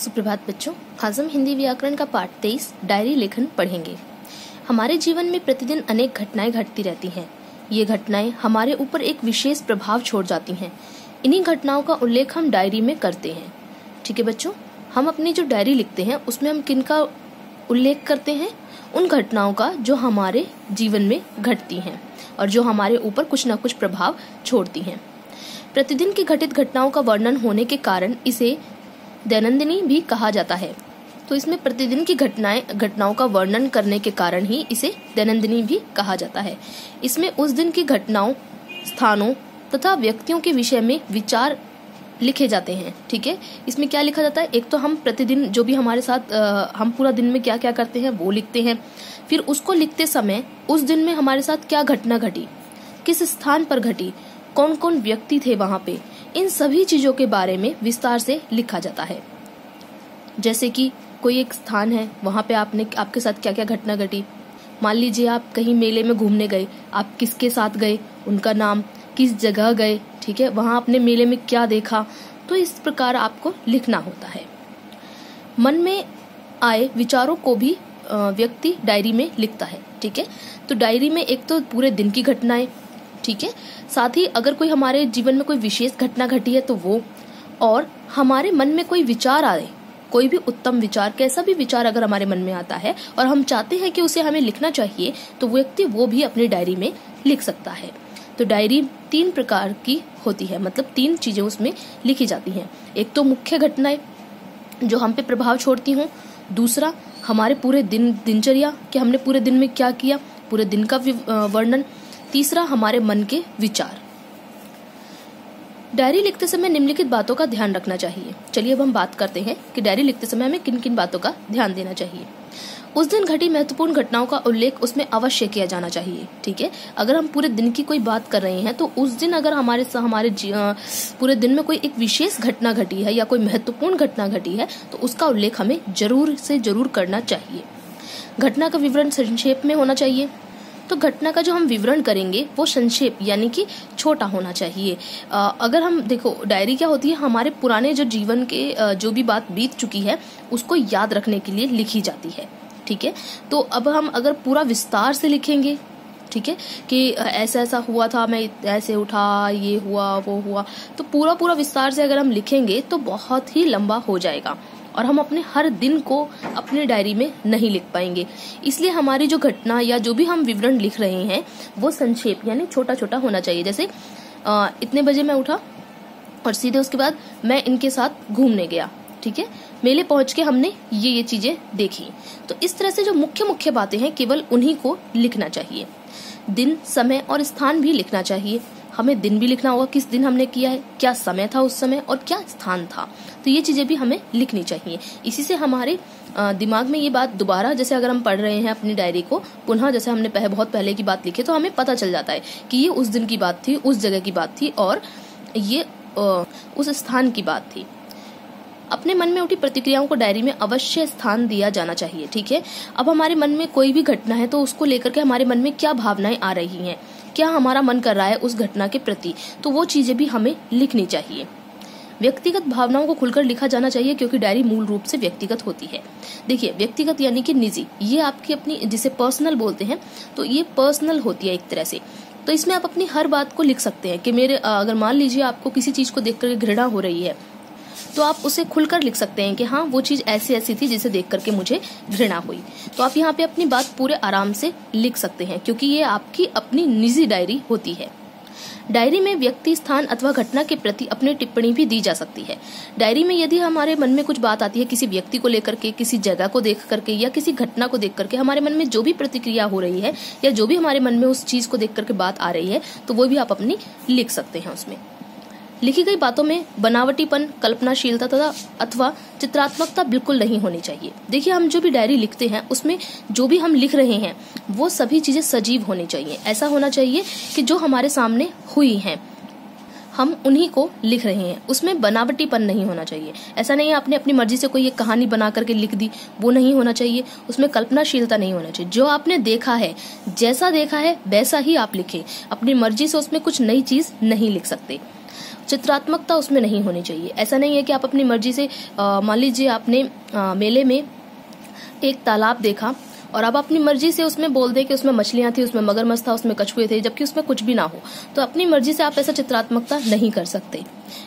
सुप्रभात बच्चों, आज हम हिंदी व्याकरण का पाठ 23 डायरी लेखन पढ़ेंगे। हमारे जीवन में प्रतिदिन अनेक घटनाएं घटती रहती हैं। ये घटनाएं हमारे ऊपर एक विशेष प्रभाव छोड़ जाती हैं। इन्हीं घटनाओं का उल्लेख हम डायरी में करते हैं। ठीक है बच्चों, हम अपनी जो डायरी लिखते हैं उसमें हम किन का उल्लेख करते हैं? उन घटनाओं का जो हमारे जीवन में घटती हैं और जो हमारे ऊपर कुछ न कुछ प्रभाव छोड़ती हैं। प्रतिदिन की घटित घटनाओं का वर्णन होने के कारण इसे दैनंदिनी भी कहा जाता है। तो इसमें प्रतिदिन की घटनाओं का वर्णन करने के कारण ही इसे दैनंदिनी भी कहा जाता है। इसमें उस दिन की घटनाओं, स्थानों तथा व्यक्तियों के विषय में विचार लिखे जाते हैं। ठीक है, इसमें क्या लिखा जाता है? एक तो हम प्रतिदिन जो भी हमारे साथ हम पूरा दिन में क्या क्या करते हैं वो लिखते हैं। फिर उसको लिखते समय उस दिन में हमारे साथ क्या घटना घटी, किस स्थान पर घटी, कौन कौन व्यक्ति थे वहां पे, इन सभी चीजों के बारे में विस्तार से लिखा जाता है। जैसे कि कोई एक स्थान है, वहां पे आपके साथ क्या क्या घटना घटी। मान लीजिए आप कहीं मेले में घूमने गए, आप किसके साथ गए, उनका नाम, किस जगह गए, ठीक है, वहां आपने मेले में क्या देखा। तो इस प्रकार आपको लिखना होता है। मन में आए विचारों को भी व्यक्ति डायरी में लिखता है। ठीक है, तो डायरी में एक तो पूरे दिन की घटनाएं, ठीक है, साथ ही अगर कोई हमारे जीवन में कोई विशेष घटना घटी है तो वो, और हमारे मन में कोई विचार आए, कोई भी उत्तम विचार, कैसा भी विचार अगर हमारे मन में आता है और हम चाहते हैं कि उसे हमें लिखना चाहिए, तो व्यक्ति वो भी अपनी डायरी में लिख सकता है। तो डायरी 3 प्रकार की होती है, मतलब 3 चीजें उसमें लिखी जाती हैं। एक तो मुख्य घटनाएं जो हम पे प्रभाव छोड़ती हों, दूसरा हमारे पूरे दिनचर्या कि हमने पूरे दिन में क्या किया, पूरे दिन का वर्णन, तीसरा हमारे मन के विचार। डायरी लिखते समय निम्नलिखित बातों का ध्यान रखना चाहिए। चलिए अब हम बात करते हैं कि डायरी लिखते समय हमें किन किन बातों का ध्यान देना चाहिए। उस दिन घटी महत्वपूर्ण घटनाओं का उल्लेख उसमें अवश्य किया जाना चाहिए। ठीक है, अगर हम पूरे दिन की कोई बात कर रहे हैं तो उस दिन अगर हमारे पूरे दिन में कोई एक विशेष घटना घटी है या कोई महत्वपूर्ण घटना घटी है तो उसका उल्लेख हमें जरूर से जरूर करना चाहिए। घटना का विवरण संक्षेप में होना चाहिए। तो घटना का जो हम विवरण करेंगे वो संक्षेप यानी कि छोटा होना चाहिए। अगर हम देखो, डायरी क्या होती है, हमारे पुराने जो जीवन के जो भी बात बीत चुकी है उसको याद रखने के लिए लिखी जाती है। ठीक है, तो अब हम अगर पूरा विस्तार से लिखेंगे, ठीक है, कि ऐसा ऐसा हुआ था, मैं ऐसे उठा, ये हुआ, वो हुआ, तो पूरा विस्तार से अगर हम लिखेंगे तो बहुत ही लंबा हो जाएगा और हम अपने हर दिन को अपनी डायरी में नहीं लिख पाएंगे। इसलिए हमारी जो घटना या जो भी हम विवरण लिख रहे हैं वो संक्षेप यानी छोटा छोटा होना चाहिए। जैसे इतने बजे मैं उठा और सीधे उसके बाद मैं इनके साथ घूमने गया, ठीक है, मेले पहुंच के हमने ये चीजें देखी। तो इस तरह से जो मुख्य मुख्य बातें हैं केवल उन्हीं को लिखना चाहिए। दिन, समय और स्थान भी लिखना चाहिए। हमें दिन भी लिखना होगा, किस दिन हमने किया है, क्या समय था उस समय और क्या स्थान था। तो ये चीजें भी हमें लिखनी चाहिए। इसी से हमारे दिमाग में ये बात दोबारा, जैसे अगर हम पढ़ रहे हैं अपनी डायरी को पुनः, जैसे हमने बहुत पहले की बात लिखी, तो हमें पता चल जाता है कि ये उस दिन की बात थी, उस जगह की बात थी और ये उस स्थान की बात थी। अपने मन में उठी प्रतिक्रियाओं को डायरी में अवश्य स्थान दिया जाना चाहिए। ठीक है, अब हमारे मन में कोई भी घटना है तो उसको लेकर के हमारे मन में क्या भावनाएं आ रही हैं, क्या हमारा मन कर रहा है उस घटना के प्रति, तो वो चीजें भी हमें लिखनी चाहिए। व्यक्तिगत भावनाओं को खुलकर लिखा जाना चाहिए क्योंकि डायरी मूल रूप से व्यक्तिगत होती है। देखिए, व्यक्तिगत यानी कि निजी, ये आपकी अपनी, जिसे पर्सनल बोलते हैं, तो ये पर्सनल होती है एक तरह से। तो इसमें आप अपनी हर बात को लिख सकते हैं कि मेरे, अगर मान लीजिए आपको किसी चीज को देखकर घृणा हो रही है तो आप उसे खुलकर लिख सकते हैं कि हाँ, वो चीज ऐसी ऐसी थी जिसे देख करके मुझे घृणा हुई। तो आप यहाँ पे अपनी बात पूरे आराम से लिख सकते हैं क्योंकि ये आपकी अपनी निजी डायरी होती है। डायरी में व्यक्ति, स्थान अथवा घटना के प्रति अपनी टिप्पणी भी दी जा सकती है। डायरी में यदि हमारे मन में कुछ बात आती है किसी व्यक्ति को लेकर के, किसी जगह को देख करके या किसी घटना को देख करके, हमारे मन में जो भी प्रतिक्रिया हो रही है या जो भी हमारे मन में उस चीज को देख करके बात आ रही है, तो वो भी आप अपनी लिख सकते हैं। उसमें लिखी गई बातों में बनावटीपन, कल्पनाशीलता तथा अथवा चित्रात्मकता बिल्कुल नहीं होनी चाहिए। देखिए, हम जो भी डायरी लिखते हैं उसमें जो भी हम लिख रहे हैं वो सभी चीजें सजीव होनी चाहिए। ऐसा होना चाहिए कि जो हमारे सामने हुई हैं हम उन्हीं को लिख रहे हैं, उसमें बनावटीपन नहीं होना चाहिए। ऐसा नहीं है आपने अपनी मर्जी से कोई एक कहानी बना करके लिख दी, वो नहीं होना चाहिए। उसमें कल्पनाशीलता नहीं होना चाहिए। जो आपने देखा है, जैसा देखा है वैसा ही आप लिखें। अपनी मर्जी से उसमें कुछ नई चीज नहीं लिख सकते। चित्रात्मकता उसमें नहीं होनी चाहिए। ऐसा नहीं है कि आप अपनी मर्जी से मान लीजिए आपने मेले में एक तालाब देखा और अब अपनी मर्जी से उसमें बोल दे कि उसमें मछलियां थी, उसमें मगरमच्छ था, उसमें कछुए थे, जबकि उसमें कुछ भी ना हो। तो अपनी मर्जी से आप ऐसा चित्रात्मकता नहीं कर सकते।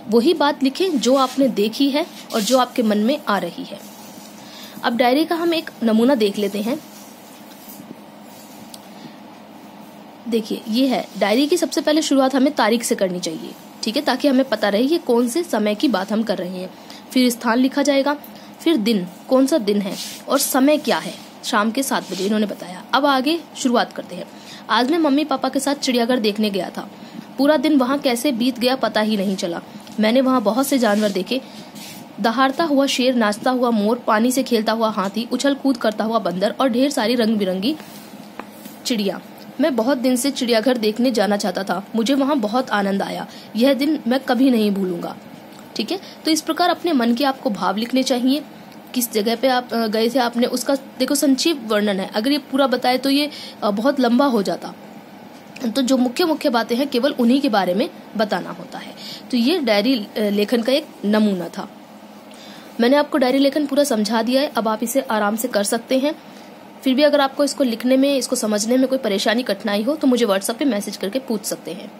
वही बात लिखें जो आपने देखी है और जो आपके मन में आ रही है। अब डायरी का हम एक नमूना देख लेते हैं। देखिए ये है डायरी की। सबसे पहले शुरुआत हमें तारीख से करनी चाहिए, ठीक है, ताकि हमें पता रहे कि कौन से समय की बात हम कर रहे हैं। फिर स्थान लिखा जाएगा, फिर दिन, कौन सा दिन है और समय क्या है, शाम के 7 बजे इन्होंने बताया। अब आगे शुरुआत करते हैं। आज मैं मम्मी पापा के साथ चिड़ियाघर देखने गया था। पूरा दिन वहां कैसे बीत गया पता ही नहीं चला। मैंने वहां बहुत से जानवर देखे, दहाड़ता हुआ शेर, नाचता हुआ मोर, पानी से खेलता हुआ हाथी, उछल कूद करता हुआ बंदर और ढेर सारी रंग बिरंगी चिड़िया। मैं बहुत दिन से चिड़ियाघर देखने जाना चाहता था। मुझे वहां बहुत आनंद आया। यह दिन मैं कभी नहीं भूलूंगा। ठीक है, तो इस प्रकार अपने मन के आपको भाव लिखने चाहिए। किस जगह पे आप गए थे, आपने उसका देखो संक्षिप्त वर्णन है। अगर ये पूरा बताए तो ये बहुत लंबा हो जाता। तो जो मुख्य मुख्य बातें हैं केवल उन्हीं के बारे में बताना होता है। तो ये डायरी लेखन का एक नमूना था। मैंने आपको डायरी लेखन पूरा समझा दिया है। अब आप इसे आराम से कर सकते हैं। फिर भी अगर आपको इसको लिखने में, इसको समझने में कोई परेशानी, कठिनाई हो तो मुझे व्हाट्सएप पे मैसेज करके पूछ सकते हैं।